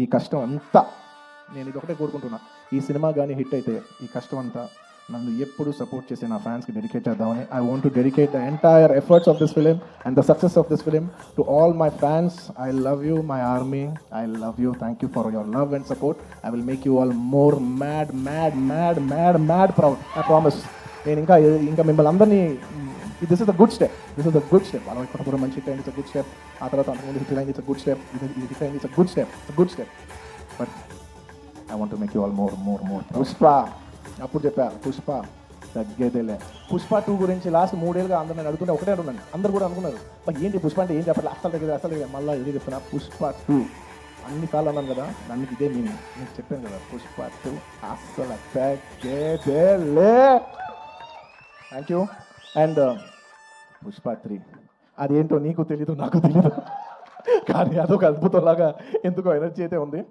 ఈ కష్టం అంతా నేను ఇది ఒకటే కోరుకుంటున్నా, ఈ సినిమా కానీ హిట్ అయితే ఈ కష్టం అంతా నన్ను ఎప్పుడు సపోర్ట్ చేసి నా ఫ్యాన్స్కి డెడికేట్ చేద్దామని. I want to dedicate the entire efforts of this film and the success of this film to all my fans. I love you my army, I love you. Thank you for your love and support. I will make you all more mad mad mad mad mad proud. I promise. నేను ఇంకా మిమ్మల్ని అందరినీ, this is the good step, this is the good step. అలా కూడా మంచి hit అయింది, it's good step. ఆ తర్వాత అంతకుముందు హిట్ అయింది, ఇట్స్ గుడ్ స్టెప్. ఇది హిట్ అయింది, it's good step, good step. But I want to make you all more more more. Pushpa అప్పుడు చెప్పా, పుష్ప తగ్గేదేలే. పుష్ప 2 గురించి లాస్ట్ 3 ఏళ్ళుగా అందరూ నేను అడుగుతుంటే ఒకటే అడుగున్నాను. అందరు కూడా అనుకున్నారు, ఏంటి పుష్ప అంటే ఏం చెప్పట్లేదు, అసలు తగ్గదు అసలు తగ్గదు. మళ్ళీ ఇదే చెప్తున్నా, పుష్ప 2 అన్నిసార్లు అన్నాను కదా, దానికి ఇదే మీనింగ్. నేను చెప్పాను కదా, పుష్ప 2 అసలు తగ్గేదేలే. Thank you. అండ్ పుష్ప 3 అదేంటో నీకు తెలీదు, నాకు తెలీదు, కానీ అదొక అద్భుతంలాగా ఎందుకో ఎనర్జీ అయితే ఉంది.